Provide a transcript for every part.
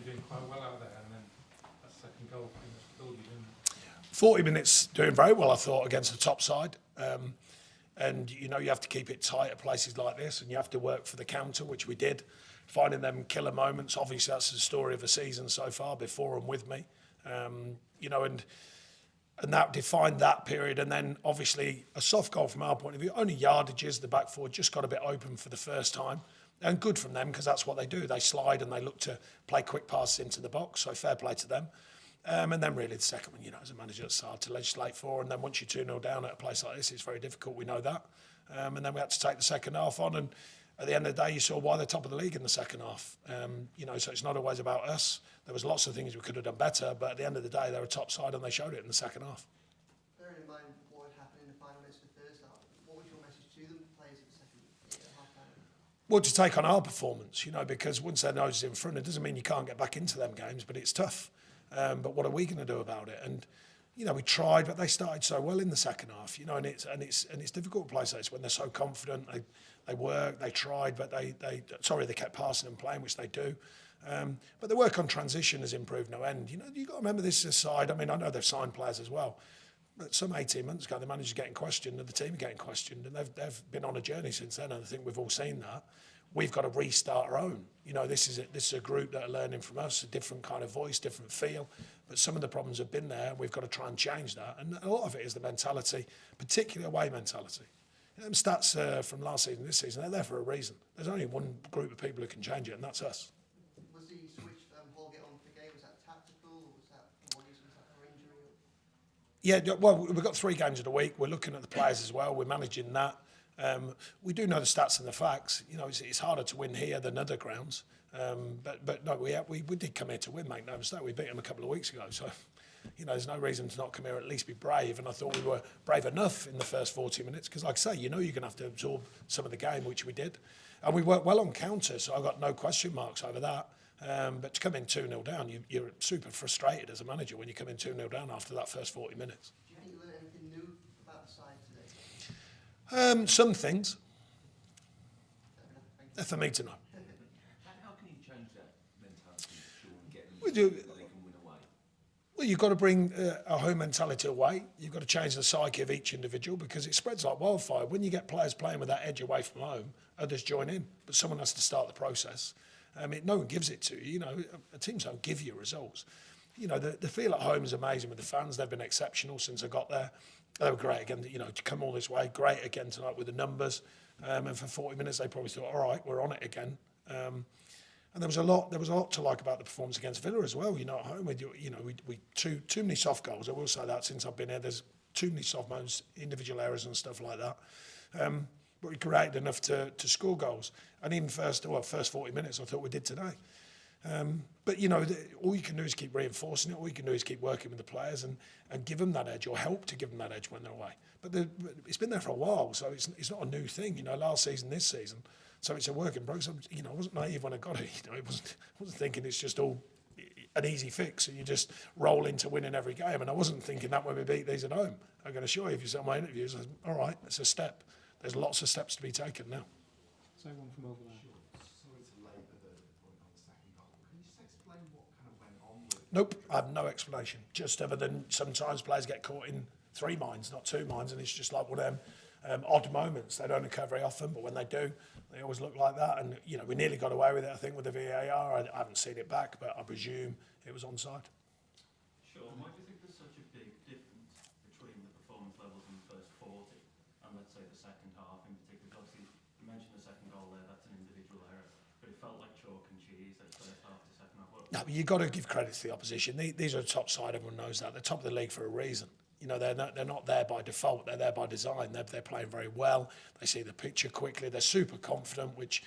doing quite well out there, and then that second goal pretty much killed you, didn't it? 40 minutes doing very well, I thought, against the top side. And, you have to keep it tight at places like this, and you have to work for the counter, which we did. Finding them killer moments, obviously that's the story of the season so far, before and with me. And that defined that period. And then, obviously, a soft goal from our point of view, only yardages, the back four just got a bit open for the first time. And good from them, because that's what they do. They slide and they look to play quick passes into the box, so fair play to them. And then really the second one, as a manager, it's hard to legislate for. And then once you're 2-0 down at a place like this, it's very difficult, we know that. And then we had to take the second half on. And at the end of the day, you saw why they're top of the league in the second half. So it's not always about us. There was lots of things we could have done better, but at the end of the day, they're a top side and they showed it in the second half. Bearing in mind what had happened in the final minutes of the first half, what was your message to them, players at the second half time? Well, to take on our performance, because once their nose is in front, it doesn't mean you can't get back into them games, but it's tough. But what are we going to do about it? And we tried, but they started so well in the second half. And it's difficult to play like this when they're so confident. They work, they tried, but they kept passing and playing, which they do. But the work on transition has improved no end. You've got to remember this aside. I mean, I know they've signed players as well, but some 18 months ago, the manager's getting questioned and the team are getting questioned, and they've been on a journey since then. And I think we've all seen that. We've got to restart our own. This is a group that are learning from us, a different kind of voice, different feel. But some of the problems have been there, and we've got to try and change that. And a lot of it is the mentality, particularly away mentality. Stats from last season, this season, they're there for a reason. There's only one group of people who can change it, and that's us. Was the switch Holgate on for the game, was that tactical, or was that for what reason? Was that for injury? Yeah, well, we've got 3 games of the week. We're looking at the players as well. We're managing that. We do know the stats and the facts. It's harder to win here than other grounds. But no, we did come here to win, make no mistake. We beat them a couple of weeks ago. So, there's no reason to not come here, at least be brave. And I thought we were brave enough in the first 40 minutes because, like I say, you're going to have to absorb some of the game, which we did. And we worked well on counter, so I've got no question marks over that. But to come in 2-0 down, you're super frustrated as a manager when you come in 2-0 down after that first 40 minutes. Do you think you learned anything new about the side today? Some things. They're for me to know. How can you change that mentality and get them We so do. that they can win away? Well, you've got to bring a home mentality away. You've got to change the psyche of each individual because it spreads like wildfire. When you get players playing with that edge away from home, others join in. But someone has to start the process. No one gives it to you. Teams don't give you results. The feel at home is amazing with the fans. They've been exceptional since I got there. They were great again, to come all this way. Great again tonight with the numbers. And for 40 minutes, they probably thought, all right, we're on it again. And there was a lot to like about the performance against Villa as well. At home, we too many soft goals. I will say that since I've been here, there's too many soft moments, individual errors and stuff like that. But we created enough to score goals. And even first 40 minutes, I thought we did today. But all you can do is keep reinforcing it. All you can do is keep working with the players and give them that edge or help to give them that edge when they're away. But it's been there for a while, so it's not a new thing. Last season, this season, so it's a work in progress. I wasn't naive when I got it. I wasn't thinking it's just all an easy fix and you just roll into winning every game. And I wasn't thinking that when we beat these at home. I'm going to assure you, if you saw my interviews, all right, it's a step. There's lots of steps to be taken now. Say one from over there. Sorry to labour the point on the second goal. Can you just explain what kind of went on with it? Nope, I have no explanation. Just other than sometimes players get caught in 3 minds, not 2 minds, and it's just like one of them odd moments. They don't occur very often, but when they do, they always look like that. And we nearly got away with it, I think, with the VAR. I haven't seen it back, but I presume it was onside. Sure. Why do you think there's such a big difference between the performance levels in the first 40 and, let's say, the second half in particular? Obviously, you mentioned the second goal there, that's an individual error, but it felt like chalk and cheese, that first half to second half. No, but you've got to give credit to the opposition. These are the top side, everyone knows that. They're top of the league for a reason. They're not there by default, they're there by design. They're playing very well, they see the picture quickly, they're super confident, which,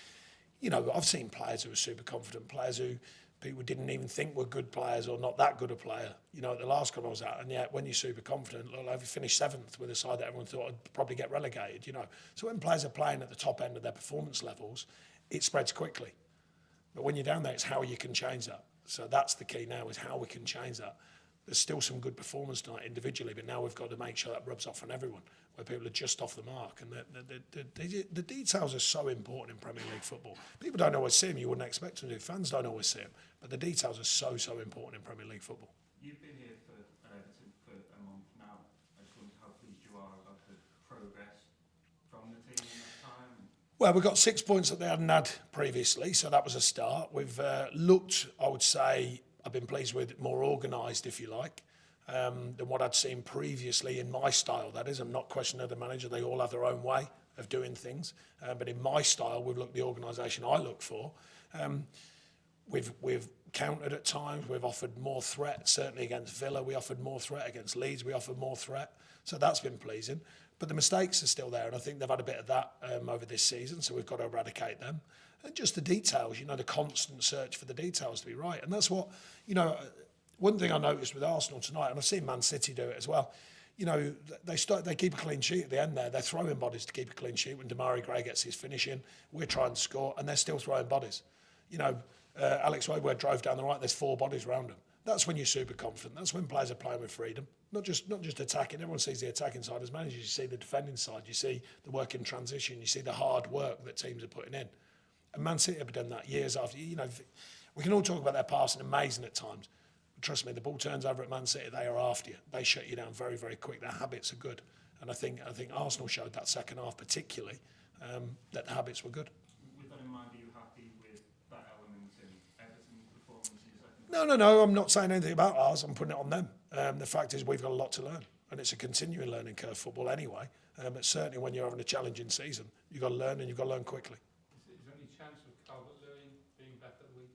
I've seen players who are super confident, players who people didn't even think were good players or not that good a player, at the last club I was at, and yet when you're super confident, look, I've finished 7th with a side that everyone thought would probably get relegated, So when players are playing at the top end of their performance levels, it spreads quickly. But when you're down there, it's how you can change that. So that's the key now, is how we can change that. there's still some good performance tonight individually, but now we've got to make sure that rubs off on everyone, where people are just off the mark. And the details are so important in Premier League football. People don't always see them. You wouldn't expect them to. Fans don't always see them. But the details are so, so important in Premier League football. You've been here at Everton for a month now. I just wondered how pleased you are about the progress from the team in that time. Well, we've got 6 points that they hadn't had previously, so that was a start. We've looked, I would say, I've been pleased with more organised, if you like, than what I'd seen previously in my style. That is, I'm not questioning the manager. They all have their own way of doing things. But in my style, we've looked at the organisation I look for. We've countered at times. We've offered more threat, certainly against Villa. We offered more threat against Leeds. We offered more threat. So that's been pleasing. But the mistakes are still there, and I think they've had a bit of that over this season, so we've got to eradicate them. And just the details, you know, the constant search for the details to be right. And that's what, you know, one thing I noticed with Arsenal tonight, and I've seen Man City do it as well, you know, they keep a clean sheet at the end there. They're throwing bodies to keep a clean sheet. When Damari Gray gets his finishing, we're trying to score, and they're still throwing bodies. You know, Alex Woodward drove down the right, there's 4 bodies around him. That's when you're super confident. That's when players are playing with freedom. Not just attacking. Everyone sees the attacking side as managers. You see the defending side. You see the work in transition. You see the hard work that teams are putting in. And Man City have done that years after. You know, we can all talk about their passing, amazing at times. But trust me, the ball turns over at Man City, they are after you. They shut you down very, very quick. Their habits are good. And I think Arsenal showed that second half particularly, that the habits were good. With that in mind, are you happy with that element in Everton's performance in the second half? No, I'm not saying anything about ours. I'm putting it on them. The fact is we've got a lot to learn. And it's a continuing learning curve, football anyway. But certainly when you're having a challenging season, you've got to learn, and you've got to learn quickly. Is there any chance of Calvert-Lewin being back at the week?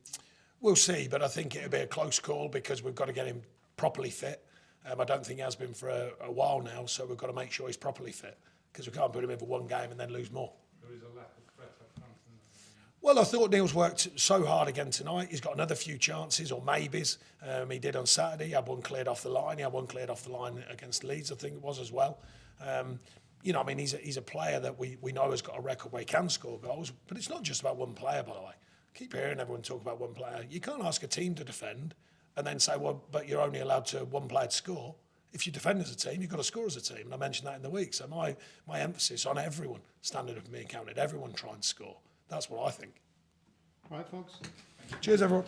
We'll see, but I think it'll be a close call because we've got to get him properly fit. I don't think he has been for a while now, so we've got to make sure he's properly fit because we can't put him in for one game and then lose more. There is a lack of threat up front. Well, I thought Neil's worked so hard again tonight. He's got another few chances or maybes. He did on Saturday. He had one cleared off the line. He had one cleared off the line against Leeds, I think it was as well. You know, I mean, he's a player that we know has got a record where he can score goals. But it's not just about one player, by the way. I keep hearing everyone talk about one player. You can't ask a team to defend and then say, well, but you're only allowed to one player to score. If you defend as a team, you've got to score as a team. And I mentioned that in the week. So my emphasis on everyone standing up and being counted, everyone trying to score. That's what I think. Right, folks. Cheers, everyone.